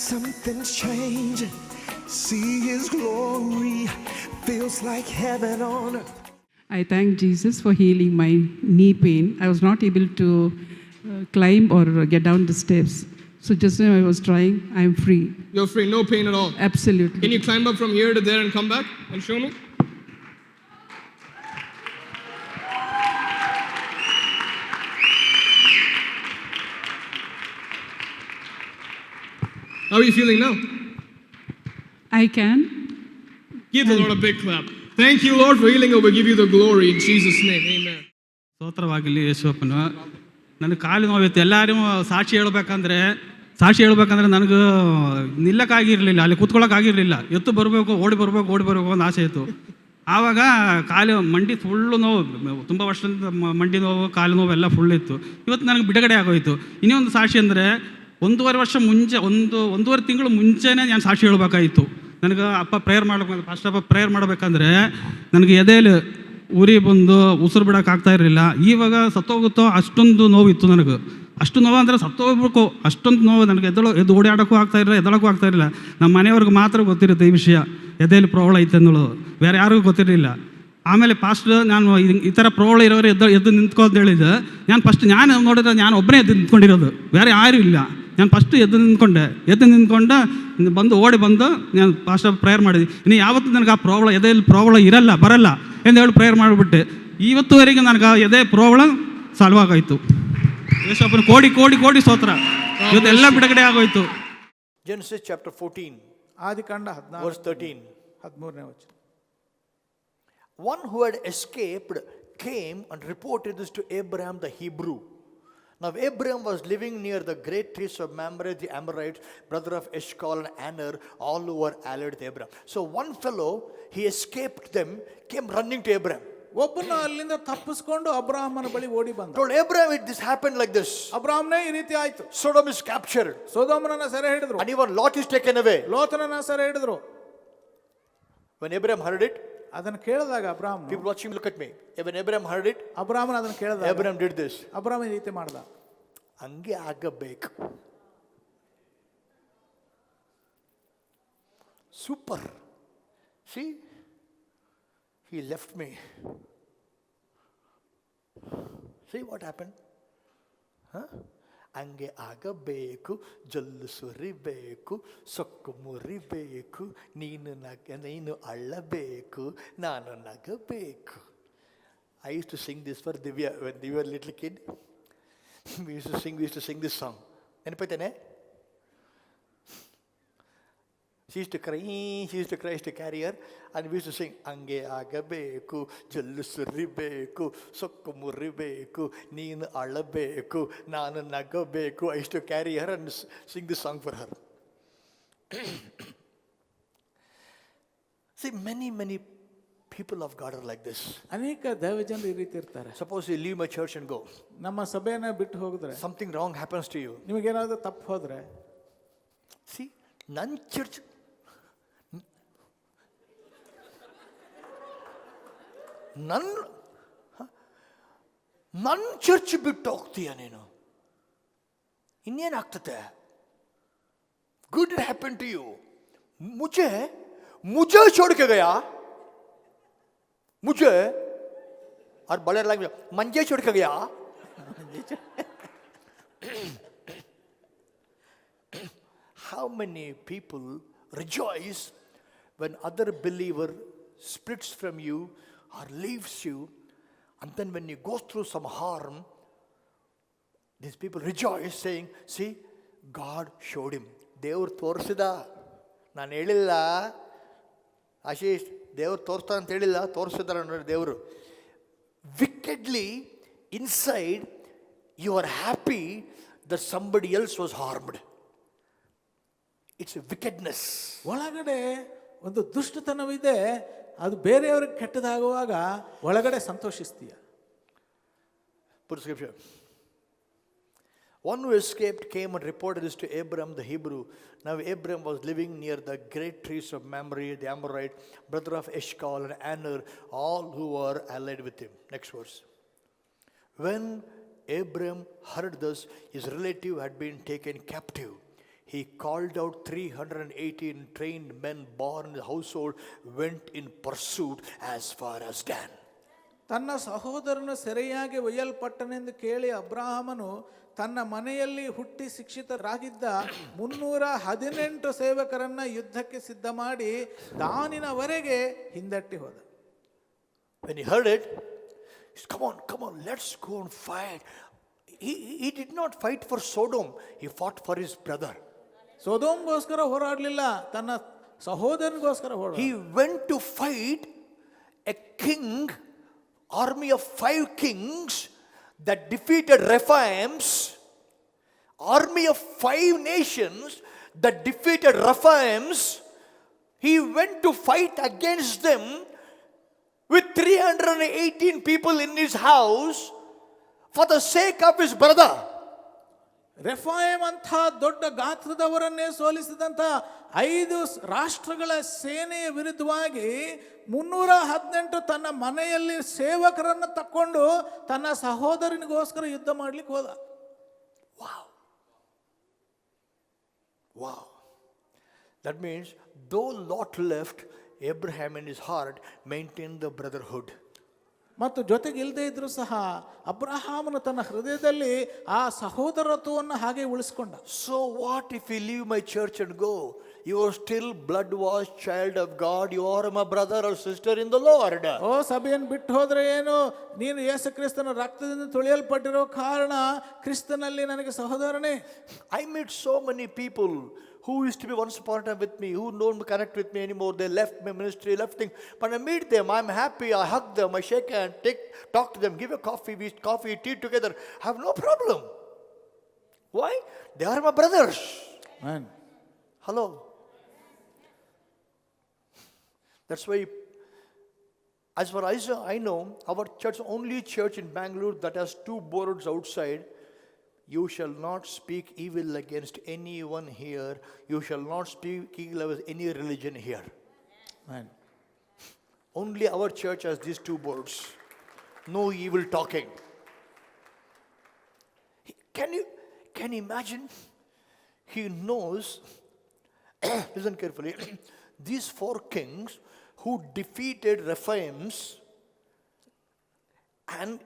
Something's changed. See His glory. Feels like heaven on earth. I thank Jesus for healing my knee pain. I was not able to climb or get down the steps. So just now I was trying. I am free. You're free, no pain at all. Absolutely. Can you climb up from here to there and come back and show me? How are you feeling now? I can. Give the Lord a big clap. Thank you, Lord, for healing. We give you the glory in Jesus' name. Amen. ಸ್ತೋತ್ರವಾಗಲಿ ಯೇಸುವಪ್ಪನು. ನನಗೆ ಕಾಲು ನೋವಿತ್ತು. ಎಲ್ಲರೂ ಸಾಕ್ಷಿ ಹೇಳ್ಬೇಕಂದ್ರೆ ನನಗೆ ನಿಲ್ಲಕ್ಕಾಗಿರಲಿಲ್ಲ, ಅಲ್ಲಿ ಕೂತ್ಕೊಳ್ಳೋಕ್ಕಾಗಿರಲಿಲ್ಲ. ಎತ್ತು ಬರಬೇಕು, ಓಡಿ ಬರಬೇಕು ಅಂತ ಆಸೆ ಇತ್ತು. ಆವಾಗ ಕಾಲು ಮಂಡಿ ಫುಲ್ಲು ನೋವು, ತುಂಬ ವರ್ಷದಿಂದ ಮಂಡಿ ನೋವು, ಕಾಲು ನೋವು ಎಲ್ಲ ಫುಲ್ಲಿತ್ತು. ಇವತ್ತು ನನಗೆ ಬಿಡುಗಡೆ ಆಗೋಯಿತು. ಇನ್ನೊಂದು ಸಾಕ್ಷಿ ಅಂದರೆ 1.5 ವರ್ಷ ಮುಂಚೆ, 1.5 ತಿಂಗಳು ಮುಂಚೆನೇ ನಾನು ಸಾಕ್ಷಿ ಹೇಳ್ಬೇಕಾಯಿತು. ನನಗೆ ಫಸ್ಟ್ ಅಪ್ಪ ಪ್ರೇಯರ್ ಮಾಡಬೇಕಂದ್ರೆ ನನಗೆ ಎದೆಯಲ್ಲಿ ಉರಿ ಬಂದು ಉಸಿರು ಬಿಡೋಕ್ಕಾಗ್ತಾ ಇರಲಿಲ್ಲ. ಇವಾಗ ಸತ್ತೋಗುತ್ತೋ ಅಷ್ಟೊಂದು ನೋವಿತ್ತು ನನಗೆ. ಅಷ್ಟು ನೋವು ಅಂದರೆ ಸತ್ತೋಗ್ಬೇಕು, ಅಷ್ಟೊಂದು ನೋವು ನನಗೆ. ಎದ್ದು ಓಡಾಡೋಕ್ಕೂ ಆಗ್ತಾಯಿರಲಿಲ್ಲ, ಎದ್ದಳಕ್ಕೂ ಆಗ್ತಾಯಿರಲಿಲ್ಲ. ನಮ್ಮ ಮನೆಯವ್ರಿಗೆ ಮಾತ್ರ ಗೊತ್ತಿರುತ್ತೆ ಈ ವಿಷಯ, ಎದೆಯಲ್ಲಿ ಪ್ರಾಬ್ಲಮ್ ಐತೆ ಅನ್ನೋದು. ಬೇರೆ ಯಾರಿಗೂ ಗೊತ್ತಿರಲಿಲ್ಲ. ಆಮೇಲೆ ಫಾಸ್ಟ್ ನಾನು ಈ ಥರ ಪ್ರಾಬ್ಲಮ್ ಇರೋರು ಎದ್ದು ನಿಂತ್ಕೊ ಅಂತ ಹೇಳಿದ್ದು. ನಾನು ನೋಡಿದ್ರೆ ನಾನು ಒಬ್ಬನೇ ಎದ್ದು ನಿಂತ್ಕೊಂಡಿರೋದು, ಬೇರೆ ಯಾರೂ ಇಲ್ಲ. ನಾನು ಫಸ್ಟ್ ಎದ್ದು ನಿಂತ್ಕೊಂಡು ಓಡಿ ಬಂದು ನಾನು ಫಾಸ್ಟ್ ಪ್ರೇಯರ್ ಮಾಡಿದ್ವಿ. ಇನ್ನು ಯಾವತ್ತೂ ನನಗೆ ಆ ಎದೆಯಲ್ಲಿ ಪ್ರಾಬ್ಲಮ್ ಬರಲ್ಲ ಎಂದು ಹೇಳಿ ಪ್ರೇಯರ್ ಮಾಡಿಬಿಟ್ಟೆ. ಇವತ್ತುವರೆಗೆ ನನಗೆ ಎದೆ ಪ್ರಾಬ್ಲಮ್ ಸಾಲ್ವ್ ಆಗೋಯ್ತು. ಯೇಸಪ್ಪನ ಕೋಡಿ ಸ್ತೋತ್ರ. ಇವತ್ತೆಲ್ಲ ಬಿಡುಗಡೆ ಆಗೋಯ್ತು. Genesis chapter 14 ಆದಿಕಾಂಡ 14 verse 13. 13ನೇ ವಚನ. One who had escaped came and reported this to Abraham the Hebrew. Now Abraham was living near the great trees of Mamre the Amorite, brother of Eshcol and Aner, all who were allied with Abraham. So one fellow, he escaped them, came running to Abraham. ಒಬ್ಬನ ಅಲ್ಲಿಂದ ತಪ್ಪಿಸಿಕೊಂಡು ಅಬ್ರಾಹ್ಮನ ಬಳಿ ಓಡಿ ಬಂದ. Told Abraham, this happened like this. ಅಬ್ರಾಹ್ಮನೇ ಈ ರೀತಿ ಆಯ್ತು. Sodom is captured. ಸೊದೋಮನನ್ನ ಸೆರೆ ಹಿಡಿದ್ರು. And even Lot is taken away. ಲೋತನನ್ನ ಸೆರೆ ಹಿಡಿದ್ರು. When Abraham heard it, ಅದನ್ನು ಕೇಳಿದಾಗ ಅಬ್ರಾಹ್ಮ, people watching look at me. When Abraham heard it, ಅಬ್ರಾಹ್ಮನ ಅದನ್ನು ಕೇಳಿದಾಗ Abraham did this. ಅಬ್ರಾಹ್ಮ ಈ ರೀತಿ ಮಾಡ್ದ. ಹಂಗೆ ಆಗಬೇಕು. Super. See, he left me. See what happened? ಹಂಗೆ ಆಗಬೇಕು, ಜಲ್ಲು ಸುರಿಬೇಕು, ಸೊಕ್ಕು ಮುರಿಬೇಕು, ನೀನು ಅಳ್ಳಬೇಕು, ನಾನು ನಗಬೇಕು. I used to sing this for Divya when Divya was a little kid. We used to sing this song. ನೆನಪೈತೇನೆ? She used to cry, used to carry her, and we used to sing, ಹಂಗೆ ಆಗಬೇಕು, ಜಲ್ಲು ಸುರಿಬೇಕು, ಸೊಕ್ಕು ಮುರಿಬೇಕು, ನೀನು ಅಳಬೇಕು, ನಾನು ನಗಬೇಕು. I used to carry her and sing this song for her. See, many people of God are like this. ಅನೇಕ ದೈವಜನರು ಈ ರೀತಿ ಇರ್ತಾರೆ. Suppose you leave my church and go. ನಮ್ಮ ಸಭೆಯನ್ನ ಬಿಟ್ಟು ಹೋಗಿದ್ರೆ, something wrong happens to you. ನಿಮಗೇನಾದ್ರೂ ತಪ್ಪು ಹೋದ್ರೆ, see, ನನ್ನ ಚರ್ಚ್ ಬಿಟ್ಟು ಹೋಗ್ತೀಯ ನೀನು, ಇನ್ನೇನಾಗ್ತದೆ? Good happen to you. मुझे छोड़ के गया, मुझे और बड़े लगे मंजे छोड़ के गया. How many people rejoice when other believer splits from you or leaves you, and then when you go through some harm, these people rejoice saying, see, God showed him. ದೇವ್ರು ತೋರಿಸಿದ, ನಾನು ಹೇಳಿಲ್ಲ ಆಶೀಶ್, ದೇವ್ರು ತೋರಿಸ್ತಾ ಅಂತ ಹೇಳಿಲ್ಲ, ತೋರಿಸಿದಾರ ನೋಡಿ ದೇವರು. Wickedly inside you are happy that somebody else was harmed. It's a wickedness. ಒಳಗಡೆ ಒಂದು ದುಷ್ಟತನವಿದೆ, ಅದು ಬೇರೆಯವ್ರಿಗೆ ಕೆಟ್ಟದಾಗುವಾಗ ಒಳಗಡೆ ಸಂತೋಷಿಸ್ತೀಯ. Put scripture. One who escaped came and reported this to Abraham the Hebrew. Now Abraham was living near the great trees of Mamre the Amorite, brother of Eshcol and Aner, all who were allied with him. Next verse. When Abraham heard this, his relative had been taken captive. he called out 318 trained men born in the household, went in pursuit as far as Dan. ತನ್ನ ಸಹೋದರನು ಸೆರೆಯಾಗಿ ಒಯ್ಯಲ್ಪಟ್ಟನೆಂದು ಕೇಳಿ ಅಬ್ರಹಾಮನು ತನ್ನ ಮನೆಯಲ್ಲಿ ಹುಟ್ಟಿ ಶಿಕ್ಷಿತರಾಗಿದ್ದ 318 ಸೇವಕರನ್ನ ಯುದ್ಧಕ್ಕೆ ಸಿದ್ಧ ಮಾಡಿ ದಾನಿನವರೆಗೆ ಹಿಂದಟ್ಟಿ ಹೋದ. When he heard it, he said, come on, let's go and fight. He did not fight for Sodom, he fought for his brother. ಸೊದೋಮ್ಗೋಸ್ಕರ ಹೋರಾಡಲಿಲ್ಲ, ತನ್ನ ಸಹೋದರನಿಗೋಸ್ಕರ ಹೋರಾಡ. He went to fight a king, army of 5 kings that defeated Rephaims, army of 5 nations that defeated Rephaims. He went to fight against them with 318 people in his house for the sake of his brother. ರೆಫಾಯಮ್ ಅಂತ ದೊಡ್ಡ ಗಾತ್ರದವರನ್ನೇ ಸೋಲಿಸಿದಂತ 5 ರಾಷ್ಟ್ರಗಳ ಸೇನೆಯ ವಿರುದ್ಧವಾಗಿ 318 ತನ್ನ ಮನೆಯಲ್ಲಿ ಸೇವಕರನ್ನು ತಕ್ಕೊಂಡು ತನ್ನ ಸಹೋದರನಿಗೋಸ್ಕರ ಯುದ್ಧ ಮಾಡ್ಲಿಕ್ಕೆ ಹೋದ. Wow. That means though Lot left, Abraham in his heart maintained the brotherhood. ಮತ್ತು ಜೊತೆಗೆ ಇಲ್ಲದೆ ಇದ್ರು ಸಹ ಅಬ್ರಹಾಮನು ತನ್ನ ಹೃದಯದಲ್ಲಿ ಆ ಸಹೋದರತ್ವವನ್ನು ಹಾಗೆ ಉಳಿಸ್ಕೊಂಡ. So what if we leave my church and go? You are still blood washed child of God. You are my brother or sister in the Lord. ಓ ಸಭೆಯನ್ನು ಬಿಟ್ಟು ಹೋದ್ರೆ ಏನು, ನೀನು ಯೇಸು ಕ್ರಿಸ್ತನ ರಕ್ತದಿಂದ ತುಳಿಯಲ್ಪಟ್ಟಿರೋ ಕಾರಣ ಕ್ರಿಸ್ತನಲ್ಲಿ ನನಗೆ ಸಹೋದರನೇ. I meet so many people who used to be once upon a time with me, who don't connect with me anymore. They left my ministry, left things. But I meet them, I'm happy, I hug them, I shake hands, talk to them, give a coffee, we eat coffee, tea together. I have no problem. Why? They are my brothers. Hello. That's why, as far as I know, our church, only church in Bangalore that has 2 boards outside. You shall not speak evil against anyone here. You shall not speak evil against any religion here. Only our church has these 2 boards. No evil talking. Can you imagine? He knows, listen carefully, these 4 kings who defeated Rephaims, and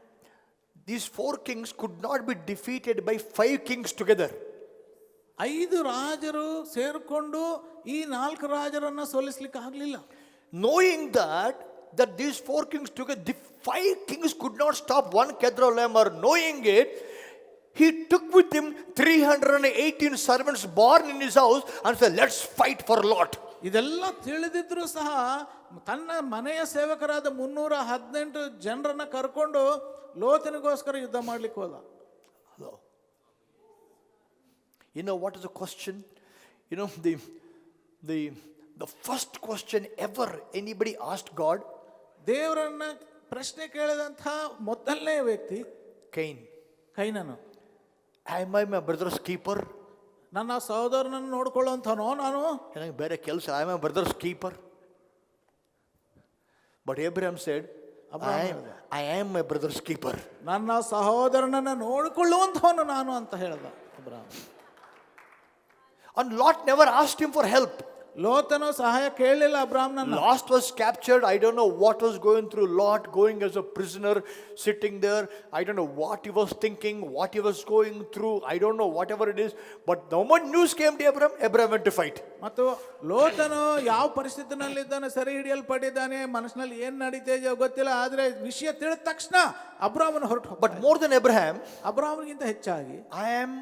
these 4 kings could not be defeated by 5 kings together. 5 ರಾಜರು ಸೇರಿಕೊಂಡು ಈ 4 ರಾಜರನ್ನ ಸೋಲಿಸಲಿಕ್ಕೆ ಆಗಲಿಲ್ಲ. Knowing that these 4 kings together, the 5 kings could not stop one Kedorlaomer. Knowing it, he took with him 318 servants born in his house and said, let's fight for Lot. ಇದೆಲ್ಲ ತಿಳಿದಿದ್ರು ಸಹ ತನ್ನ ಮನೆಯ ಸೇವಕರಾದ 318 ಜನರನ್ನ ಕರ್ಕೊಂಡು ಲೋತನಿಗೋಸ್ಕರ ಯುದ್ಧ ಮಾಡ್ಲಿಕ್ಕೆ ಹೋದ. Hello. You know what is the question? You know the first question ever anybody asked God? ದೇವರನ್ನ ಪ್ರಶ್ನೆ ಕೇಳಿದಂಥ ಮೊದಲನೇ ವ್ಯಕ್ತಿ ಕೈನನು. Am I my brother's keeper? ನನ್ನ ಸಹೋದರನನ್ನು ನೋಡ್ಕೊಳ್ಳುವಂಥನೋ ನಾನು? ನನಗೆ ಬೇರೆ ಕೆಲಸ, I am my brother's keeper. But Abraham said, I am my brother's keeper. ನನ್ನ ಸಹೋದರನನ್ನು ನೋಡಿಕೊಳ್ಳುವಂಥವನು ನಾನು ಅಂತ ಹೇಳ್ದ Abraham. And Lot never asked him for help. ಲೋತನು ಸಹಾಯ ಕೇಳಲಿಲ್ಲ ಅಬ್ರಹಾಮನನ್ನ. Lot was captured. I don't know what was going through Lot, going as a prisoner, sitting there. I don't know what he was thinking, what he was going through. I don't know, whatever it is. But the moment news came to Abraham went to fight. ಮತ್ತು ಲೋತನು ಯಾವ ಪರಿಸ್ಥಿತಿನಲ್ಲಿದ್ದಾನೆ, ಸೆರೆ ಹಿಡಿಯಲ್ಪಟ್ಟಿದ್ದಾನೆ, ಮನಸ್ಸಿನಲ್ಲಿ ಏನು ನಡೀತಿದೆಯೋ ಗೊತ್ತಿಲ್ಲ, ಆದರೆ ವಿಷಯ ತಿಳಿದ ತಕ್ಷಣ ಅಬ್ರಹಾಮನು ಹೊರಟು. But more than Abraham, ಅಬ್ರಹಾಮನಿಗಿಂತ ಹೆಚ್ಚಾಗಿ I am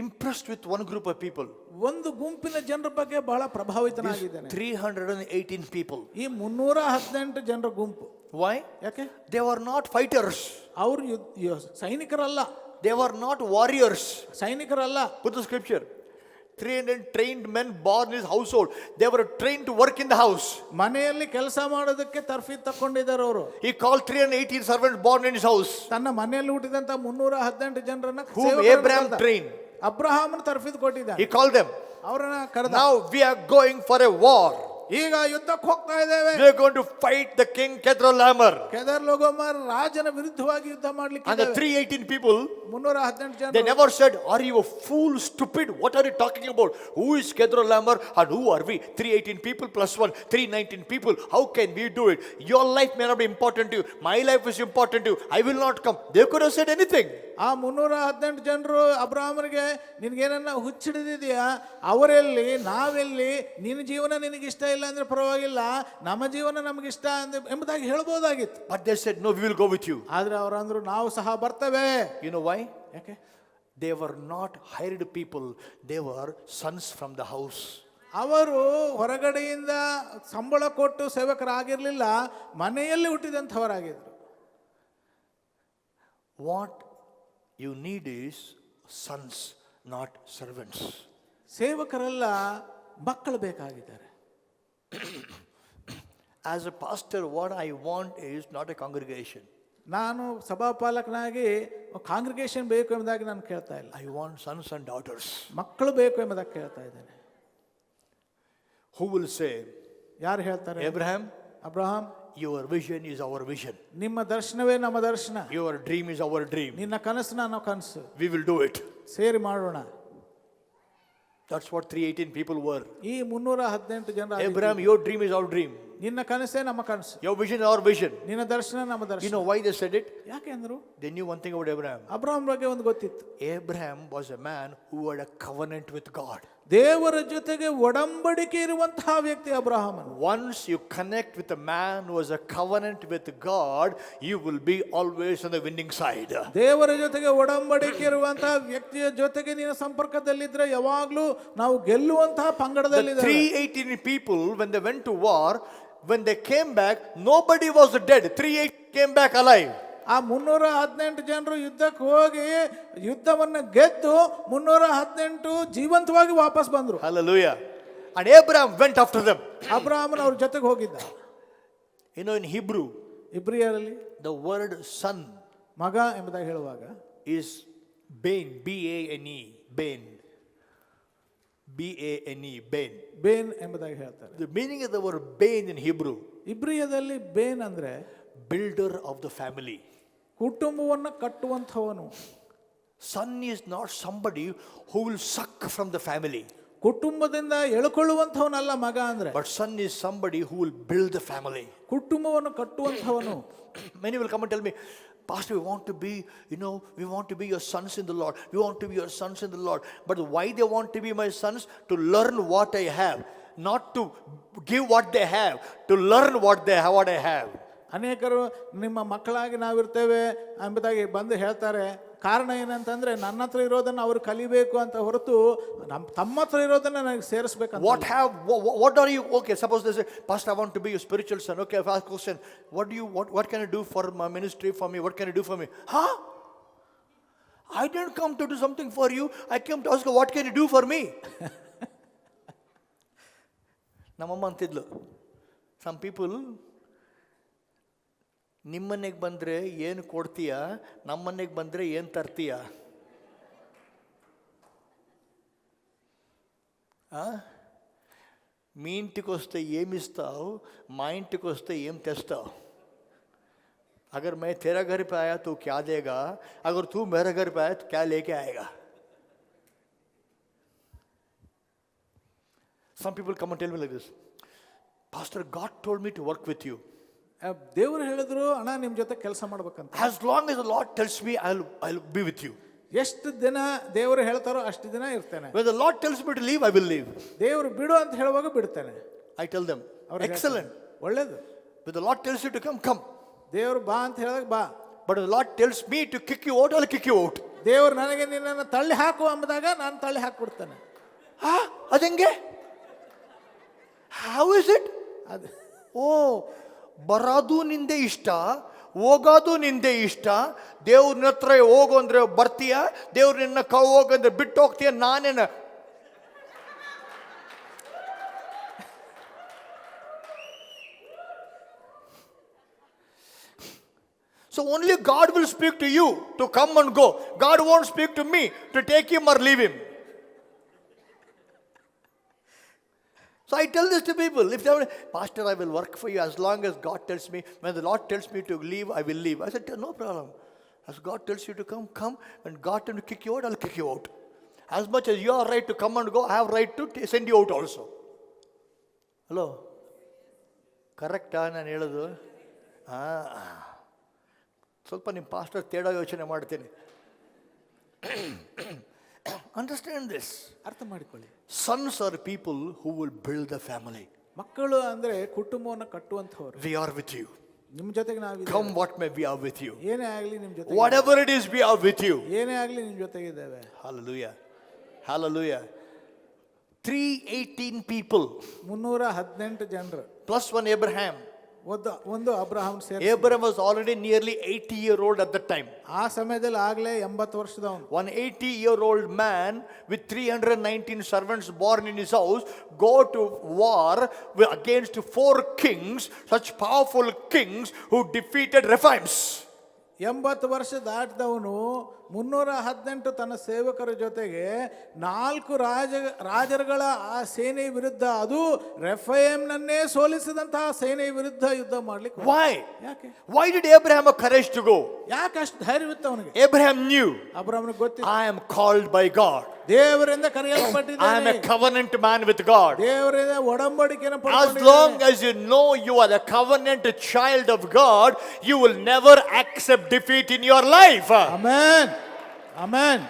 impressed with one group of people. ಒಂದು ಗುಂಪಿನ ಜನರ ಬಗ್ಗೆ ಬಹಳ ಪ್ರಭಾವಿತನಾಗಿದ್ದೇನೆ. 318 people. ಈ 318 ಜನರ ಗುಂಪು. Why? ಯಾಕೆ? They were not fighters. ಅವರು ಸೈನಿಕರಲ್ಲ. They were not warriors. ಸೈನಿಕರಲ್ಲ. Put the scripture. 300 trained men born in his household. They were trained to work in the house. ಮನೆಯಲ್ಲಿ ಕೆಲಸ ಮಾಡೋದಕ್ಕೆ ತರಫೀದ್ ತಕೊಂಡಿದ್ದಾರೆ ಅವರು. He called 318 servants born in his house. ತನ್ನ ಮನೆಯಲ್ಲಿ ಹುಟ್ಟಿದಂತ 318 ಜನರನ್ನ whom Abraham trained. ಅಬ್ರಹಾಮನ ತರಫೀದ್ ಕೊಟ್ಟಿದ್ದಾನೆ. He called them. ಅವರನ್ನ ಕರೆದ. Now we are going for a war. ಈಗ ಯುದ್ಧಕ್ಕೆ ಹೋಗ್ತಾ ಇದ್ದೇವೆ. We are going to fight the king Kedorlaomer. ಕೆದರ್ಲಾಗೋಮರ್ ರಾಜನ ವಿರುದ್ಧವಾಗಿ ಯುದ್ಧ ಮಾಡ್ಲಿಕ್ಕೆ. And the 318 people 318 They ಜನರು never said, "Are you a fool, stupid? What are you talking about? Who is Kedorlaomer and who are we? 318 people plus 1, 319 people. How can we do it? Your life may not be important to you. My life is important to you. I will not come." They could have said anything. ಆ 318 ಜನರು ಅಬ್ರಹಾಮನಿಗೆ ನಿನ್ಗೇನನ್ನ ಹುಚ್ಚಿಡಿದೆಯಾ, ಅವರೆಲ್ಲಿ ನಾವೆಲ್ಲಿ, ನಿನ್ನ ಜೀವನ ನಿನಗೆ ಇಷ್ಟ ಇಲ್ಲ ಅಂದ್ರೆ ಪರವಾಗಿಲ್ಲ, ನಮ್ಮ ಜೀವನ ನಮಗಿಷ್ಟ ಎಂಬುದಾಗಿ ಹೇಳ್ಬೋದಾಗಿತ್ತು. But they said, "No, we will go with you." ಆದ್ರೆ ಅವರಂದ್ರು ನಾವು ಸಹ ಬರ್ತೇವೆ. You know why? ಯಾಕೆ? They were not hired people. They were sons from the house. ಅವರು ಹೊರಗಡೆಯಿಂದ ಸಂಬಳ ಕೊಟ್ಟು ಸೇವಕರಾಗಿರ್ಲಿಲ್ಲ, ಮನೆಯಲ್ಲಿ ಹುಟ್ಟಿದಂಥವರಾಗಿದ್ರು. What you need is sons, not servants. ಸೇವಕರೆಲ್ಲ ಮಕ್ಕಳು ಬೇಕಾಗಿದ್ದಾರೆ. As a pastor, what I want is not a congregation. ನಾನು ಸಭಾಪಾಲಕನಾಗಿ congregation ಬೇಕು ಎಂಬುದಾಗಿ ನಾನು ಕೇಳ್ತಾ ಇಲ್ಲ. I want sons and daughters ಮಕ್ಕಳು ಬೇಕು ಎಂಬುದಾಗಿ ಕೇಳ್ತಾ ಇದ್ದೇನೆ. who will say, ಯಾರು ಹೇಳ್ತಾರೆ? "Abraham, Abraham, your vision is our vision. ನಿಮ್ಮ ದರ್ಶನವೇ ನಮ್ಮ ದರ್ಶನ, Your dream is our dream. ನಿನ್ನ ಕನಸು ನನ್ನ ಕನಸು, We will do it." ಸೇರಿ ಮಾಡೋಣ. That's what 318 people were. ಈ 318 ಜನ, Abraham, your dream is our dream. ನಿನ್ನ ಕನಸೇ ನಮ್ಮ ಕನಸು, Your vision is our vision. ನಿನ್ನ ದರ್ಶನ ನಮ್ಮ You ದರ್ಶನ. know why they said it? ಯಾಕೆ ಅಂದ್ರು? They knew one thing about Abraham. Abraham ಬಗ್ಗೆ ಒಂದು ಗೊತ್ತಿತ್ತು. Abraham was a man who had a covenant with God. ದೇವರ ಜೊತೆಗೆ ಒಡಂಬಡಿಕೆ ಇರುವಂತಹ ವ್ಯಕ್ತಿ ಅಬ್ರಹಾಮನು. Once you connect with a man who has a covenant with God, you will be always on the winning side. ದೇವರ ಜೊತೆಗೆ ಒಡಂಬಡಿಕೆ ಇರುವಂತಹ ವ್ಯಕ್ತಿಯ ಜೊತೆಗೆ ನೀನು ಸಂಪರ್ಕದಲ್ಲಿದ್ರೆ ಯಾವಾಗ್ಲೂ ನಾವು ಗೆಲ್ಲುವಂತಹ The ಪಂಗಡದಲ್ಲಿದ್ದಾರೆ. 318 people, when they went to war, when they came back, nobody was dead. 318 came back alive. ಆ 318 ಜನರು ಯುದ್ಧಕ್ಕೆ ಹೋಗಿ ಯುದ್ಧವನ್ನು ಗೆದ್ದು 318 ಜೀವಂತವಾಗಿ ವಾಪಸ್ ಬಂದ್ರು. Hallelujah. And Abraham went after them. ಅಬ್ರಹಾಮನ ಅವ್ರ ಜೊತೆಗೆ ಹೋಗಿದ್ದ. You know, in Hebrew, ಇಬ್ರಿಯರಲ್ಲಿ the word son ಮಗ ಎಂಬುದಾಗಿ ಹೇಳುವಾಗ is Bain, B-A-N-E, Bain. B-A-N-E, Bain. ಬೇನ್ ಎಂಬುದಾಗಿ ಹೇಳ್ತಾರೆ. The meaning of the word Bain in Hebrew, ಇಬ್ರಿಯದಲ್ಲಿ ಬೇನ್ ಅಂದ್ರೆ builder of the family. ಕುಟುಂಬವನ್ನು ಕಟ್ಟುವಂಥವನು. Son is not somebody who will suck from the family. ಕುಟುಂಬದಿಂದ ಎಳ್ಕೊಳ್ಳುವಂಥವನಲ್ಲ ಮಗ ಅಂದ್ರೆ, But son is somebody who will build the family. ಕುಟುಂಬವನ್ನು ಕಟ್ಟುವಂಥವನು. Many will come and tell me, "Pastor, we want to be, we want to be your sons in the Lord. We want to be your sons in the Lord." But why they want to be my sons? To learn what I have. Not to give what they have. To learn what I have. ಅನೇಕರು ನಿಮ್ಮ ಮಕ್ಕಳಾಗಿ ನಾವಿರ್ತೇವೆ ಎಂಬುದಾಗಿ ಬಂದು ಹೇಳ್ತಾರೆ. ಕಾರಣ ಏನಂತಂದ್ರೆ ನನ್ನ ಹತ್ರ ಇರೋದನ್ನ ಅವರು ಕಲಿಬೇಕು ಅಂತ ಹೊರತು ತಮ್ಮ ಹತ್ರ ಇರೋದನ್ನ ನನಗೆ ಸೇರಿಸ್ಬೇಕಂತ. What are you? Okay, suppose they say, "Pastor, I want to be your spiritual son." Okay, I ask question. What can I do for my ministry, for me? What can I do for me? Huh? I didn't come to do something for you. I came to ask you, what can you do for me? ನಮ್ಮಮ್ಮ ಅಂತಿದ್ಲು, some people ನಿಮ್ಮನೆಗೆ ಬಂದರೆ ಏನು ಕೊಡ್ತೀಯ, ನಮ್ಮನೆಗೆ ಬಂದರೆ ಏನು తర్తీయ? మీ ఇంటికి వస్తే ఏమి ఇస్తావు, మా ఇంటికి వస్తే ఏం తెస్తావు? अगर मैं तेरा घर पे आया तो क्या देगा, अगर तू मेरे घर पे आया तो क्या लेके आएगा? Some people come and tell me like this, "Pastor, God told me to work with you." ದೇವರು ಹೇಳಿದ್ರು, ಅಣ್ಣ ನಿಮ್ಮ ಜೊತೆ ಕೆಲಸ ಮಾಡ್ಬೇಕಂತ. As long as the Lord tells me, I'll be with you. ಎಷ್ಟು ದಿನ ದೇವರು ಹೇಳ್ತಾರೋ ಅಷ್ಟು ದಿನ ಇರ್ತೇನೆ. When the Lord tells me to leave, I will leave. ದೇವರು ಬಿಡು ಅಂತ ಹೇಳುವಾಗ ಬಿಡ್ತೇನೆ. I tell them, excellent. ಒಳ್ಳೇದು. When the Lord tells you to come, come. ದೇವರು ಬಾ ಅಂತ ಹೇಳಿದಾಗ ಬಾ. But when the Lord tells me to kick you out, I'll kick you out. ದೇವರು ನನಗೆ ನಿನ್ನನ್ನು ತಳ್ಳಿ ಹಾಕು ಎಂಬುದಾಗ ನಾನು ತಳ್ಳಿ ಹಾಕ್ಬಿಡ್ತೇನೆ. ಅದಂಗೆ? How is it? ಬರೋದು ನಿಂದೆ ಇಷ್ಟ, ಹೋಗೋದು ನಿಂದೆ ಇಷ್ಟ. ದೇವ್ರನ್ನ ಹತ್ರ ಹೋಗು ಅಂದ್ರೆ ಬರ್ತೀಯ, ದೇವ್ರ ನಿನ್ನ ಹೋಗಂದ್ರೆ ಬಿಟ್ಟು ಹೋಗ್ತೀಯ. ನಾನೇನ So only God will speak to you to come and go. God won't speak to me to take him or leave him. So I tell this to people. If they say, "Pastor, I will work for you as long as God tells me. When the Lord tells me to leave, I will leave." I said, "No problem. As God tells you to come, come. When God tells you to kick you out, I'll kick you out. As much as you are right to come and go, I have right to send you out also. Hello? ಕರೆಕ್ಟಾ ನಾನು ಹೇಳೋದು? ಸ್ವಲ್ಪ ನಿಮ್ಮ pastor ತೇಡ ಯೋಚನೆ ಮಾಡ್ತೀನಿ. Understand this. ಅರ್ಥ ಮಾಡಿಕೊಳ್ಳಿ. Sons are people who will build the family. ಮಕ್ಕಳು ಅಂದ್ರೆ ಕುಟುಂಬವನ್ನು ಕಟ್ಟುವಂಥವ್ರು. We are with you. ನಿಮ್ಮ ಜೊತೆಗೆ ನಾವಿದ್ದೇವೆ. Come what may, we are with you. ಏನೇ ಆಗಲಿ ನಿಮ್ಮ ಜೊತೆಗೆ. Whatever it is, we are with you. ಏನೇ ಆಗಲಿ ನಿಮ್ಮ ಜೊತೆಗಿದ್ದೇವೆ. Hallelujah. Hallelujah. 318 people. 318 ಜನರು. Plus one Abraham. ಒಂದು ಅಬ್ರಹಾಂ ಸೇರಿ. Abraham was already nearly 80-year-old at that time. ಆ ಸಮಯದಲ್ಲಿ ಆಗಲೇ 80 ವರ್ಷದವನು. One 80-year-old man with 319 servants born in his house go to war against 4 kings, such powerful kings who defeated Rephaims. 80 ವರ್ಷ ದಾಟಿದವನು 318 ತನ್ನ ಸೇವಕರ ಜೊತೆಗೆ 4 ರಾಜರುಗಳ ಆ ಸೇನೆ ವಿರುದ್ಧ, ಅದು ರೆಫೈಮ್ನನ್ನೇ ಸೋಲಿಸಿದಂತಹ ಸೇನೆ ವಿರುದ್ಧ ಯುದ್ಧ ಮಾಡ್ಲಿಕ್ಕೆ. Why? ಯಾಕೆ? Why did Abraham have courage to go? ಯಾಕೆ ಅಷ್ಟು ಧೈರ್ಯವಿತ್ತು ಅವನಿಗೆ? Abraham knew, ಅಬ್ರಹಾಮನಿಗೆ ಗೊತ್ತಿತ್ತು, I am called by God. ದೇವರಿಂದ I am ಕರೆಯಲ್ಪಟ್ಟಿದ್ದಾನೆ. a covenant man with God. ದೇವರಿಂದ ಒಡಂಬಡಿಕೆಯನ್ನು As ಪಡೆದುಕೊಂಡಿದ್ದಾನೆ. long as you know you are a covenant child of God, you will never accept defeat in your life. Amen, amen.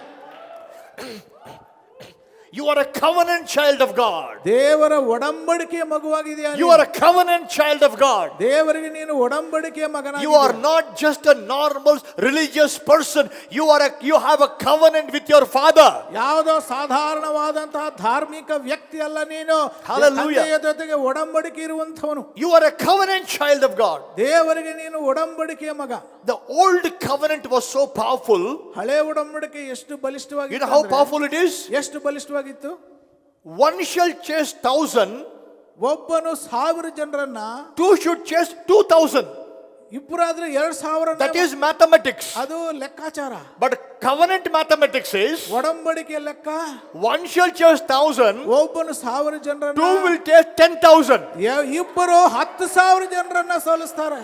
You are a covenant child of God. ದೇವರ ಒಡಂಬಡಿಕೆಯ ಮಗುವಾಗಿದೆಯಾ? You are a covenant child of God. ದೇವರಿಗೆ ನೀನು ಒಡಂಬಡಿಕೆಯ ಮಗನಾಗಿದ್ದೀಯ. You are not just a normal religious person. You have a covenant with your father. ಯಾವುದೋ ಸಾಧಾರಣವಾದಂತಹ ಧಾರ್ಮಿಕ ವ್ಯಕ್ತಿ ಅಲ್ಲ ನೀನು. Hallelujah. ತಂದೆಯ ಜೊತೆಗೆ ಒಡಂಬಡಿಕೆ ಇರುವಂತವನು. You are a covenant child of God. ದೇವರಿಗೆ ನೀನು ಒಡಂಬಡಿಕೆಯ ಮಗ. The old covenant was so powerful. ಹಳೆ ಒಡಂಬಡಿಕೆ ಎಷ್ಟು ಬಲಿಷ್ಠವಾಗಿತ್ತು. You know how powerful it is? ಎಷ್ಟು ಬಲಿಷ್ಠವಾಗಿತ್ತು. One shall chase 1,000. ಒಬ್ಬನು 1000 ಜನರನ್ನ. 2 should chase 2,000. ಇಬ್ಬರಾದ್ರೆ 2000. That is mathematics. ಅದು ಲೆಕ್ಕಾಚಾರ. But covenant mathematics is ಒಡಂಬಡಿಕೆಯ ಲೆಕ್ಕ. one shall chase 1,000. ಒಬ್ಬನು 1000 ಜನರನ್ನ. 2 will chase 10,000. ಇಬ್ಬರು 10,000 ಜನರನ್ನ ಸೋಲಿಸ್ತಾರೆ.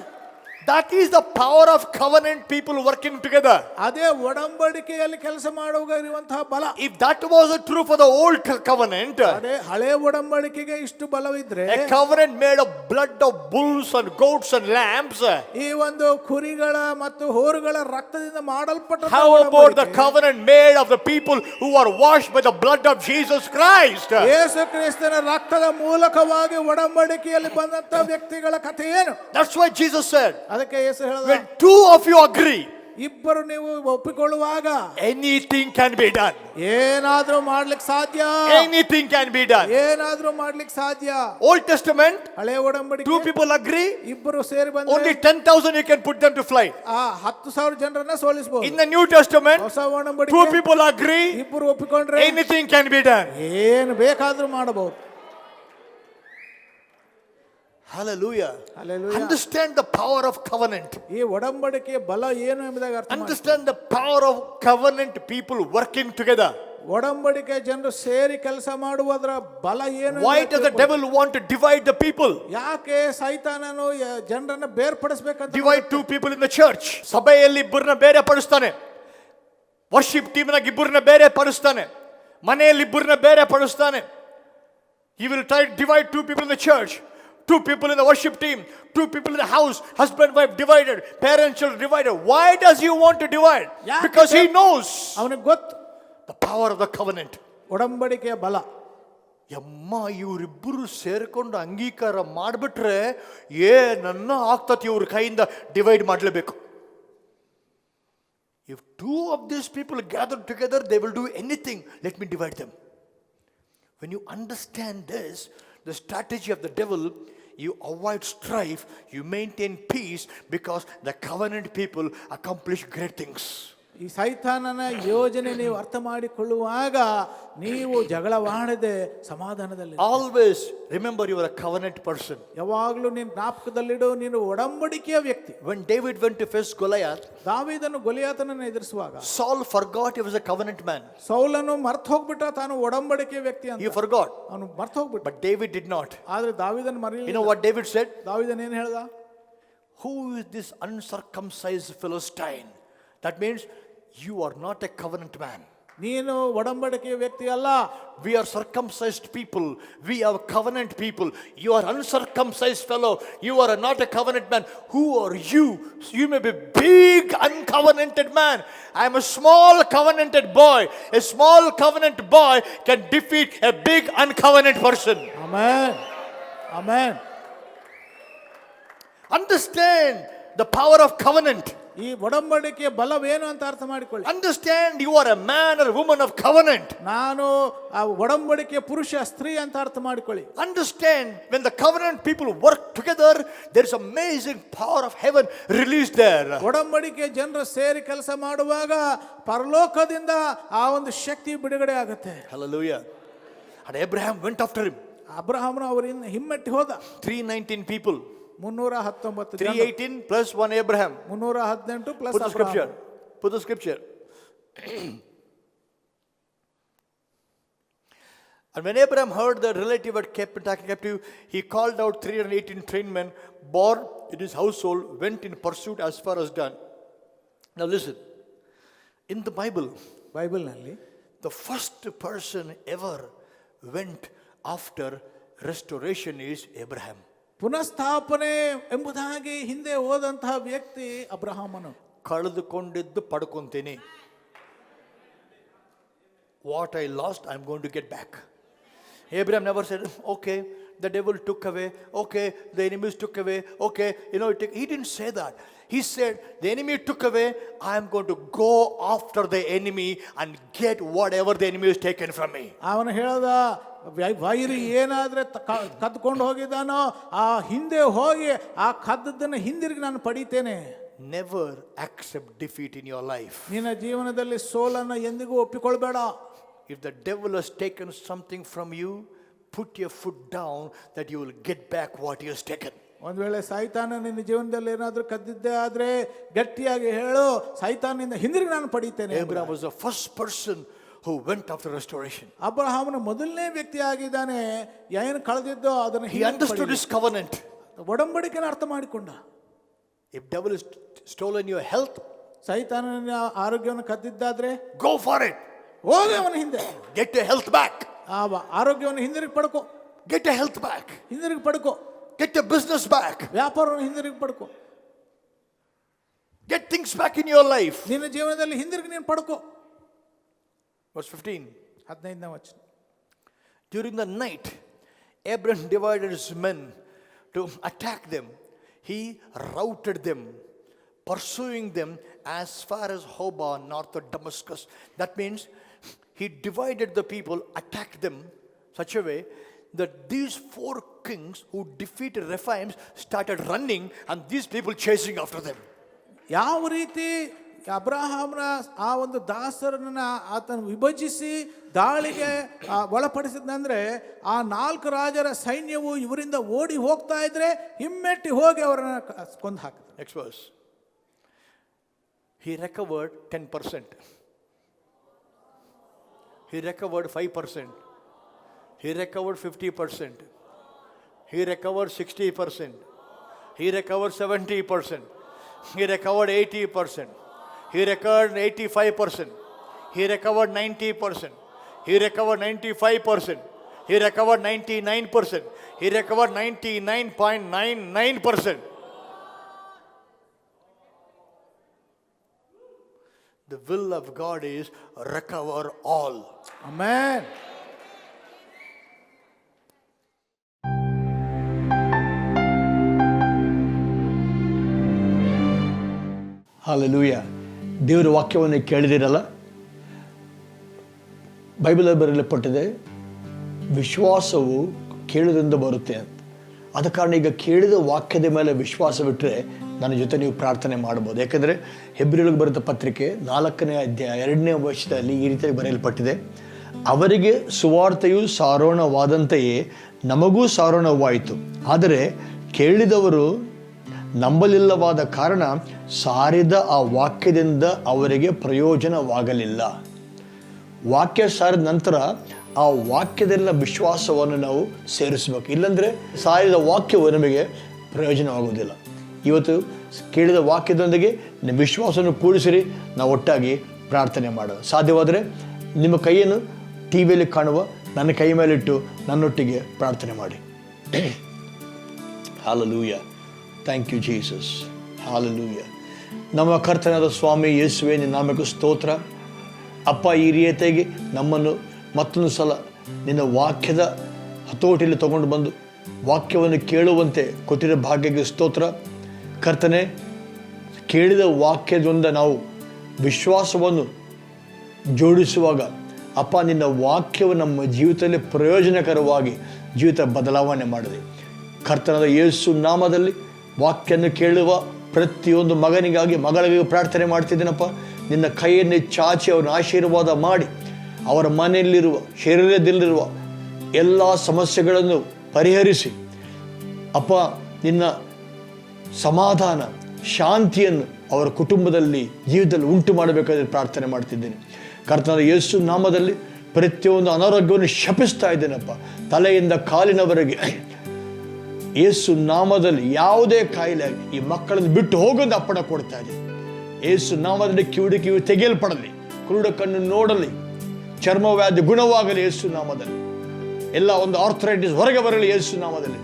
That is the power of covenant people working together. ಅದೇ ಒಡಂಬಡಿಕೆಯಲ್ಲಿ ಕೆಲಸ ಮಾಡುವಾಗ ಇರುವಂತಹ ಬಲ. If that was true for the old covenant, ಅದೇ ಹಳೆ ಒಡಂಬಡಿಕೆಗೆ ಇಷ್ಟು ಬಲವಿದ್ರೆ, a covenant made of blood of bulls and goats and lambs, ಈ ಒಂದು ಕುರಿಗಳ ಮತ್ತು ಹೋರುಗಳ ರಕ್ತದಿಂದ ಮಾಡಲ್ಪಟ್ಟ how about the covenant made of the people who are washed by the blood of Jesus Christ? ಯೇಸು ಕ್ರಿಸ್ತನ ರಕ್ತದ ಮೂಲಕವಾಗಿ ಒಡಂಬಡಿಕೆಯಲ್ಲಿ ಬಂದಂತ ವ್ಯಕ್ತಿಗಳ ಕಥೆ ಏನು? That's why Jesus said, ಅದಕ್ಕೆ ಯೇಸು ಹೇಳಿದ, when 2 of you agree, ಇಬ್ಬರು ನೀವು ಒಪ್ಪಿಕೊಳ್ಳುವಾಗ anything can be done. ಏನಾದ್ರೂ ಮಾಡ್ಲಿಕ್ಕೆ ಸಾಧ್ಯ. Anything can be done. ಏನಾದ್ರೂ ಮಾಡ್ಲಿಕ್ಕೆ ಸಾಧ್ಯ. Old Testament, ಹಳೆ ಒಡಂಬಡಿಕೆ 2 people agree, ಇಬ್ಬರು ಸೇರಿ ಬಂದ್ರೆ only 10,000 you can put them to flight. 10,000 ಜನರನ್ನ ಸೋಲಿಸಬಹುದು. In the New Testament, ಹೊಸ ಒಡಂಬಡಿಕೆ 2 people agree, ಇಬ್ಬರು ಒಪ್ಪಿಕೊಂಡ್ರೆ anything can be done. ಏನು ಬೇಕಾದ್ರೂ ಮಾಡಬಹುದು. Hallelujah. Hallelujah. Understand the power of covenant. ಈ ಒಡಂಬಡಿಕೆಯ ಬಲ ಏನು ಎಂಬುದಾಗಿ ಅರ್ಥ ಮಾಡಿ. Understand the power of covenant people working together. ಒಡಂಬಡಿಕೆ ಜನರು ಸೇರಿ ಕೆಲಸ ಮಾಡುವುದರ ಬಲ ಏನು? Why does the devil want to divide the people? ಯಾಕೆ ಸೈತಾನನು ಜನರನ್ನ ಬೇರ್ಪಡಿಸಬೇಕಂತ? Divide 2 people in the church. ಸಭೆಯಲ್ಲಿ ಇಬ್ಬರನ್ನ ಬೇರೆ ಪಡಿಸ್ತಾನೆ. ವರ್ಷಿಪ್ ಟೀಮ್ ನಾಗ ಇಬ್ಬರನ್ನ ಬೇರೆ ಪಡಿಸ್ತಾನೆ. ಮನೆಯಲ್ಲಿ ಇಬ್ಬರನ್ನ ಬೇರೆ ಪಡಿಸ್ತಾನೆ. He will try to divide 2 people in the church, 2 people in the worship team, 2 people in the house, husband, wife divided, parents, children divided. Why does he want to divide? Because he knows ಅವನಿಗೆ ಗೊತ್ತು the power of the covenant. ಒಡಂಬಡಿಕೆಯ ಬಲ. ಯಮ್ಮ ಇವರಿಬ್ಬರು ಸೇರ್ಕೊಂಡು ಅಂಗೀಕಾರ ಮಾಡಿಬಿಟ್ರೆ ಏನನ್ನ ಆಗ್ತತಿ ಇವ್ರ ಕೈಯಿಂದ ಡಿವೈಡ್ ಮಾಡಲೇಬೇಕು. If 2 of these people gather together, they will do anything. Let me divide them. When you understand this, the strategy of the devil, you avoid strife, you maintain peace, because the covenant people accomplish great things. ಈ ಸೈತಾನನ ಯೋಜನೆ ನೀವು ಅರ್ಥ ಮಾಡಿಕೊಳ್ಳುವಾಗ ನೀವು ಜಗಳವಾಡದೆ ಸಮಾಧಾನದಲ್ಲಿ. Always remember you are a covenant person. ಯಾವಾಗಲೂ ನೀನು ಜ್ಞಾಪಕದಲ್ಲಿಡು, ನೀನು ಒಡಂಬಡಿಕೆಯ ವ್ಯಕ್ತಿ. When David went to face Goliath, ದಾವೀದನು ಗೊಲಿಯಾತನನ್ನು ಎದುರಿಸುವಾಗ Saul forgot he was a covenant man. ಸೌಲನು ಮರ್ತು ಹೋಗ್ಬಿಟ್ಟ ತಾನು ಒಡಂಬಡಿಕೆಯ ವ್ಯಕ್ತಿ ಅಂತ. He forgot. ಅವನು ಮರ್ತು ಹೋಗ್ಬಿಟ್ಟ. But David did not. ಆದ್ರೆ ದಾವೀದನು You ಮರಲಿಲ್ಲ. know what David said? ದಾವೀದನು ಏನು ಹೇಳ್ದ? Who is this uncircumcised Philistine That means you are not a covenant man. ನೀನು ಒಡಂಬಡಿಕೆಯ ವ್ಯಕ್ತಿ ಅಲ್ಲ. We are circumcised people. We are covenant people. You are uncircumcised fellow. You are not a covenant man. Who are you? You may be big uncovenanted man. I am a small covenanted boy. A small covenant boy can defeat a big uncovenant person. Amen, amen. Understand the power of covenant. ಈ ಒಡಂಬಡಿಕೆಯ ಬಲವೇನು ಅಂತ ಅರ್ಥ ಮಾಡಿಕೊಳ್ಳಿ. Understand you are a man or a woman of covenant. ನಾನು ಆ ಒಡಂಬಡಿಕೆಯ ಪುರುಷ ಸ್ತ್ರೀ ಅಂತ ಅರ್ಥ ಮಾಡಿಕೊಳ್ಳಿ. Understand when the covenant people work together, there is amazing power of heaven released there. ಒಡಂಬಡಿಕೆ ಜನರು ಸೇರಿ ಕೆಲಸ ಮಾಡುವಾಗ ಪರಲೋಕದಿಂದ ಆ ಒಂದು ಶಕ್ತಿ ಬಿಡುಗಡೆ ಆಗುತ್ತೆ. Hallelujah. And Abraham went after him. ಅಬ್ರಹಾಮನು ಅವರಿಂದ ಹಿಮ್ಮೆಟ್ಟಿ ಹೋದ. 319 people. 319 318 plus 1 Abraham. 318 plus Put the scripture. Put the scripture. And when Abraham heard the relative had kept taken captive, he called out 318 trained men, born in his household, went in pursuit as far as Dan. Now listen. In the Bible, ಬೈಬಲ್ನಲ್ಲಿ the first person ever went after restoration is Abraham. ಪುನಃಸ್ಥಾಪನೆ ಎಂಬುದಾಗಿ ಹಿಂದೆ ಹೋದಂತಹ ವ್ಯಕ್ತಿ ಅಬ್ರಹಾಮನು. ಕಳೆದುಕೊಂಡಿದ್ದು ಪಡ್ಕೊಂತೀನಿ. What I lost, I'm going to get back. Abraham never said, okay, the devil took away, okay, the enemies took away, okay, he didn't say that. He said, the enemy took away, I'm going to go after the enemy and get whatever the enemy has taken from me. ಅವನು ಹೇಳ್ದ, ವೈರಿ ಏನಾದ್ರೆ ಕದ್ಕೊಂಡು ಹೋಗಿದ್ದಾನೋ ಆ ಹಿಂದೆ ಹೋಗಿ ಆ ಕದ್ದದ್ದನ್ನು ಹಿಂದಿರುಗಿ ನಾನು ಪಡಿತೇನೆ. Never accept defeat in your life. ನಿನ್ನ ಜೀವನದಲ್ಲಿ ಸೋಲನ್ನು ಎಂದಿಗೂ ಒಪ್ಪಿಕೊಳ್ಬೇಡ. If the devil has taken something from you, put your foot down that you will get back what he has taken. ಒಂದು ವೇಳೆ ಸೈತಾನ ನಿನ್ನ ಜೀವನದಲ್ಲಿ ಏನಾದರೂ ಕದ್ದಿದ್ದೆ ಆದ್ರೆ ಗಟ್ಟಿಯಾಗಿ ಹೇಳು, ಸೈತಾನನಿಂದ ಹಿಂದಿರುಗಿ ನಾನು ಪಡಿತೇನೆ. Abraham was the first person who went after restoration. ಅಬ್ರಹಾಮನ ಮೊದಲನೇ ವ್ಯಕ್ತಿ ಆಗಿದ್ದಾನೆ ಏನು ಕಳೆದಿದ್ದೋ ಅದನ್ನು He understood his covenant. ಒಡಂಬಡಿಕೆನ ಅರ್ಥ ಮಾಡಿಕೊಂಡ. If devil has stolen your health, ಸೈತಾನನ ಆರೋಗ್ಯವನ್ನು ಕದ್ದಿದ್ದಾದ್ರೆ go for it. ಹೋಗಿ ಅವನ ಹಿಂದೆ Get your health back. ಆ ಆರೋಗ್ಯವನ್ನು ಹಿಂದಿರುಗಿ ಪಡ್ಕೋ. Get your health back. ಹಿಂದಿರುಗಿ ಪಡ್ಕೋ. Get your business back. ವ್ಯಾಪಾರವನ್ನು ಹಿಂದಿರುಗಿ ಪಡ್ಕೋ. Get things back in your life. ನಿನ್ನ ಜೀವನದಲ್ಲಿ ಹಿಂದಿರುಗಿ ನೀನು ಪಡ್ಕೋ. Verse 15. 15ನೇ ವಚನ. During the night, Abraham divided his men to attack them. He routed them, pursuing them as far as Hobah, north of Damascus. That means he divided the people, attacked them such a way that these 4 kings who defeated Rephaim started running and these people chasing after them. ಯಾವ ರೀತಿ ಅಬ್ರಹಾಮನ ಆ ಒಂದು ದಾಸರನ್ನ ಆತನ ವಿಭಜಿಸಿ ದಾಳಿಗೆ ಒಳಪಡಿಸಿದಂದ್ರೆ ಆ 4 ರಾಜರ ಸೈನ್ಯವು ಇವರಿಂದ ಓಡಿ ಹೋಗ್ತಾ ಇದ್ರೆ ಹಿಮ್ಮೆಟ್ಟಿ ಹೋಗಿ ಅವರನ್ನ ಕೊಂದು ಹಾಕಿದ್ರು. Next verse. He recovered 10%. He recovered 5%. He recovered 50%. He recovered 60%. He recovered 70%. He recovered 80%. He recovered 85%. He recovered 90%. He recovered 95%. He recovered 99%. He recovered 99.99%. The will of God is recover all. Amen. Hallelujah. ದೇವರ ವಾಕ್ಯವನ್ನು ಕೇಳಿದಿರಲ್ಲ, ಬೈಬಲಲ್ಲಿ ಬರೆಯಲ್ಪಟ್ಟಿದೆ, ವಿಶ್ವಾಸವು ಕೇಳುವುದರಿಂದ ಬರುತ್ತೆ ಅಂತ. ಆದ ಕಾರಣ ಈಗ ಕೇಳಿದ ವಾಕ್ಯದ ಮೇಲೆ ವಿಶ್ವಾಸವಿಟ್ಟರೆ ನನ್ನ ಜೊತೆ ನೀವು ಪ್ರಾರ್ಥನೆ ಮಾಡ್ಬೋದು. ಯಾಕೆಂದರೆ ಹೆಬ್ರಿಯರಿಗೆ ಬರೆದ ಪತ್ರಿಕೆ 4ನೇ ಅಧ್ಯಾಯ 2ನೇ ವಚನದಲ್ಲಿ ಈ ರೀತಿಯಾಗಿ ಬರೆಯಲ್ಪಟ್ಟಿದೆ, ಅವರಿಗೆ ಸುವಾರ್ತೆಯು ಸಾರೋಣವಾದಂತೆಯೇ ನಮಗೂ ಸಾರೋಣವಾಯಿತು, ಆದರೆ ಕೇಳಿದವರು ನಂಬಲಿಲ್ಲವಾದ ಕಾರಣ ಸಾರಿದ ಆ ವಾಕ್ಯದಿಂದ ಅವರಿಗೆ ಪ್ರಯೋಜನವಾಗಲಿಲ್ಲ. ವಾಕ್ಯ ಸಾರಿದ ನಂತರ ಆ ವಾಕ್ಯದಲ್ಲ ವಿಶ್ವಾಸವನ್ನು ನಾವು ಸೇರಿಸಬೇಕು, ಇಲ್ಲಂದರೆ ಸಾರಿದ ವಾಕ್ಯವು ನಮಗೆ ಪ್ರಯೋಜನವಾಗುವುದಿಲ್ಲ. ಇವತ್ತು ಕೇಳಿದ ವಾಕ್ಯದೊಂದಿಗೆ ನಿಮ್ಮ ವಿಶ್ವಾಸವನ್ನು ಕೂಡಿಸಿರಿ. ನಾವು ಒಟ್ಟಾಗಿ ಪ್ರಾರ್ಥನೆ ಮಾಡೋಣ. ಸಾಧ್ಯವಾದರೆ ನಿಮ್ಮ ಕೈಯನ್ನು ಟಿ ವಿಯಲ್ಲಿ ಕಾಣುವ ನನ್ನ ಕೈ ಮೇಲಿಟ್ಟು ನನ್ನೊಟ್ಟಿಗೆ ಪ್ರಾರ್ಥನೆ ಮಾಡಿ. Hallelujah. Thank you Jesus. Hallelujah. ನಮ್ಮ ಕರ್ತನಾದ ಸ್ವಾಮಿ ಯೇಸುವೆ, ನಿನ್ನ ನಾಮಕ್ಕೆ ಸ್ತೋತ್ರ. ಅಪ್ಪ, ಈ ರೀತಿಯಾಗಿ ನಮ್ಮನ್ನು ಮತ್ತೊಂದು ಸಲ ನಿನ್ನ ವಾಕ್ಯದ ಹತೋಟಿಯಲ್ಲಿ ತಗೊಂಡು ಬಂದು ವಾಕ್ಯವನ್ನು ಕೇಳುವಂತೆ ಕೊಟ್ಟಿರೋ ಭಾಗ್ಯಕ್ಕೆ ಸ್ತೋತ್ರ. ಕರ್ತನೆ, ಕೇಳಿದ ವಾಕ್ಯದಿಂದ ನಾವು ವಿಶ್ವಾಸವನ್ನು ಜೋಡಿಸುವಾಗ ಅಪ್ಪ, ನಿನ್ನ ವಾಕ್ಯವು ನಮ್ಮ ಜೀವಿತದಲ್ಲಿ ಪ್ರಯೋಜನಕರವಾಗಿ ಜೀವಿತ ಬದಲಾವಣೆ ಮಾಡಿದೆ. ಕರ್ತನಾದ ಯೇಸು ನಾಮದಲ್ಲಿ ವಾಕ್ಯವನ್ನು ಕೇಳುವ ಪ್ರತಿಯೊಂದು ಮಗನಿಗಾಗಿ ಮಗಳಿಗಾಗಿ ಪ್ರಾರ್ಥನೆ ಮಾಡ್ತಿದ್ದೀನಪ್ಪ. ನಿನ್ನ ಕೈಯನ್ನೇ ಚಾಚಿ ಅವರನ್ನು ಆಶೀರ್ವಾದ ಮಾಡಿ ಅವರ ಮನೆಯಲ್ಲಿರುವ ಶರೀರದಲ್ಲಿರುವ ಎಲ್ಲ ಸಮಸ್ಯೆಗಳನ್ನು ಪರಿಹರಿಸಿ ಅಪ್ಪ, ನಿನ್ನ ಸಮಾಧಾನ ಶಾಂತಿಯನ್ನು ಅವರ ಕುಟುಂಬದಲ್ಲಿ ಜೀವಿತದಲ್ಲಿ ಉಂಟು ಮಾಡಬೇಕಾದ್ರೆ ಪ್ರಾರ್ಥನೆ ಮಾಡ್ತಿದ್ದೇನೆ. ಕರ್ತನಾದ ಯೇಸು ನಾಮದಲ್ಲಿ ಪ್ರತಿಯೊಂದು ಅನಾರೋಗ್ಯವನ್ನು ಶಪಿಸ್ತಾ ಇದ್ದೇನಪ್ಪ. ತಲೆಯಿಂದ ಕಾಲಿನವರೆಗೆ ಯೇಸು ನಾಮದಲ್ಲಿ ಯಾವುದೇ ಕಾಯಿಲೆ ಈ ಮಕ್ಕಳನ್ನು ಬಿಟ್ಟು ಹೋಗೋದು ಅಪ್ಪಣೆ ಕೊಡ್ತಾ ಇದೆ. ಯೇಸು ನಾಮದಲ್ಲಿ ಕಿವಿ ತೆಗೆಯಲ್ಪಡಲಿ, ಕುರುಡ ಕಣ್ಣು ನೋಡಲಿ, ಚರ್ಮವ್ಯಾಧಿ ಗುಣವಾಗಲಿ ಯೇಸು ನಾಮದಲ್ಲಿ. ಎಲ್ಲ ಒಂದು ಆರ್ಥರೈಟಿಸ್ ಹೊರಗೆ ಬರಲಿ ಯೇಸು ನಾಮದಲ್ಲಿ.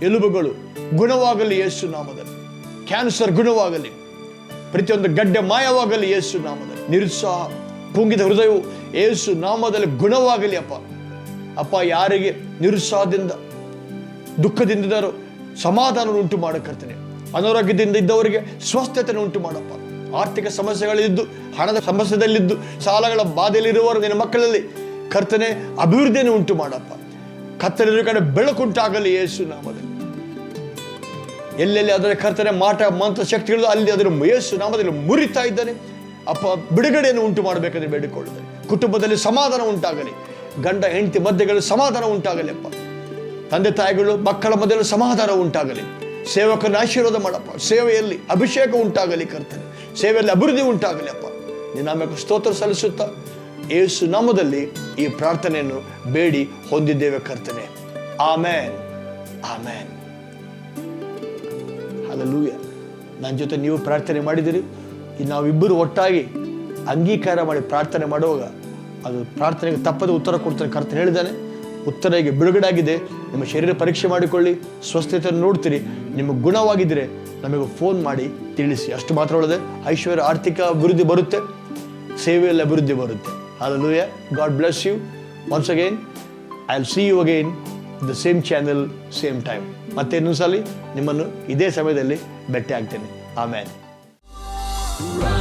ಎಲುಬುಗಳು ಗುಣವಾಗಲಿ ಯೇಸು ನಾಮದಲ್ಲಿ. ಕ್ಯಾನ್ಸರ್ ಗುಣವಾಗಲಿ. ಪ್ರತಿಯೊಂದು ಗಡ್ಡೆ ಮಾಯವಾಗಲಿ ಯೇಸು ನಾಮದಲ್ಲಿ. ನಿರುತ್ಸಾಹ, ಪುಂಗಿದ ಹೃದಯವು ಯೇಸು ನಾಮದಲ್ಲಿ ಗುಣವಾಗಲಿ ಅಪ್ಪ. ಅಪ್ಪ, ಯಾರಿಗೆ ನಿರುತ್ಸಾಹದಿಂದ ದುಃಖದಿಂದಿದ್ದಾರೋ ಸಮಾಧಾನ ಉಂಟು ಮಾಡಕರ್ತೇನೆ. ಅನಾರೋಗ್ಯದಿಂದ ಇದ್ದವರಿಗೆ ಸ್ವಸ್ಥತೆಯನ್ನು ಉಂಟು ಮಾಡಪ್ಪ. ಆರ್ಥಿಕ ಸಮಸ್ಯೆಗಳಿದ್ದು, ಹಣದ ಸಮಸ್ಯೆದಲ್ಲಿದ್ದು, ಸಾಲಗಳ ಬಾಧೆಯಲ್ಲಿರುವವರು ನಿನ್ನ ಮಕ್ಕಳಲ್ಲಿ ಕರ್ತನೆ ಅಭಿವೃದ್ಧಿಯನ್ನು ಉಂಟು ಮಾಡಪ್ಪ. ಕತ್ತಲಿರುವ ಕಡೆ ಬೆಳಕುಂಟಾಗಲಿ ಯೇಸು ನಾಮದಲ್ಲಿ. ಎಲ್ಲೆಲ್ಲಿ ಅದರ ಕರ್ತನೆ ಮಾಟ ಮಂತ್ರ ಶಕ್ತಿಗಳು ಅಲ್ಲಿ ಅದರ ಯೇಸು ನಾಮದಲ್ಲಿ ಮುರಿತಾ ಇದ್ದಾನೆ ಅಪ್ಪ. ಬಿಡುಗಡೆಯನ್ನು ಉಂಟು ಮಾಡಬೇಕಂದ್ರೆ ಬೇಡಿಕೊಳ್ಳುತ್ತಾರೆ. ಕುಟುಂಬದಲ್ಲಿ ಸಮಾಧಾನ ಉಂಟಾಗಲಿ. ಗಂಡ ಹೆಂಡತಿ ಮಧ್ಯೆಗಳು ಸಮಾಧಾನ ಉಂಟಾಗಲಿ ಅಪ್ಪ. ತಂದೆ ತಾಯಿಗಳು ಮಕ್ಕಳ ಮಧ್ಯೆ ಸಮಾಧಾನ ಉಂಟಾಗಲಿ. ಸೇವಕರನ್ನು ಆಶೀರ್ವಾದ ಮಾಡಪ್ಪ. ಸೇವೆಯಲ್ಲಿ ಅಭಿಷೇಕ ಉಂಟಾಗಲಿ ಕರ್ತನೆ. ಸೇವೆಯಲ್ಲಿ ಅಭಿವೃದ್ಧಿ ಉಂಟಾಗಲಿ ಅಪ್ಪ. ನಿನ್ನ ನಾಮಕ್ಕೆ ಸ್ತೋತ್ರ ಸಲ್ಲಿಸುತ್ತಾ ಯೇಸು ನಾಮದಲ್ಲಿ ಈ ಪ್ರಾರ್ಥನೆಯನ್ನು ಬೇಡಿ ಹೊಂದಿದ್ದೇವೆ ಕರ್ತನೆ. ಆಮೇನ್, ಆಮೇನ್. ಹಲ್ಲೆಲೂಯ. ನನ್ನ ಜೊತೆ ನೀವು ಪ್ರಾರ್ಥನೆ ಮಾಡಿದಿರಿ. ನಾವಿಬ್ಬರು ಒಟ್ಟಾಗಿ ಅಂಗೀಕಾರ ಮಾಡಿ ಪ್ರಾರ್ಥನೆ ಮಾಡುವಾಗ ಅದು ಪ್ರಾರ್ಥನೆಗೆ ತಪ್ಪದೆ ಉತ್ತರ ಕೊಡ್ತಾನೆ. ಕರ್ತನೆ ಹೇಳಿದ್ದಾನೆ, ಉತ್ತರ ಈಗ ಬಿಡುಗಡೆ ಆಗಿದೆ. ನಿಮ್ಮ ಶರೀರ ಪರೀಕ್ಷೆ ಮಾಡಿಕೊಳ್ಳಿ, ಸ್ವಸ್ಥತೆಯನ್ನು ನೋಡ್ತೀರಿ. ನಿಮಗೆ ಗುಣವಾಗಿದ್ದರೆ ನಮಗೆ ಫೋನ್ ಮಾಡಿ ತಿಳಿಸಿ. ಅಷ್ಟು ಮಾತ್ರ ಒಳ್ಳೆಯದೆ. ಐಶ್ವರ್ಯ, ಆರ್ಥಿಕ ಅಭಿವೃದ್ಧಿ ಬರುತ್ತೆ, ಸೇವೆಯಲ್ಲಿ ಅಭಿವೃದ್ಧಿ ಬರುತ್ತೆ. Hallelujah. God bless you. Once again, I'll see you again the same channel, same time. ಮತ್ತೆ ಇನ್ನೊಂದು ಸಲ ನಿಮ್ಮನ್ನು ಇದೇ ಸಮಯದಲ್ಲಿ ಭೇಟಿ ಆಗ್ತೇನೆ. ಆಮೇನ್.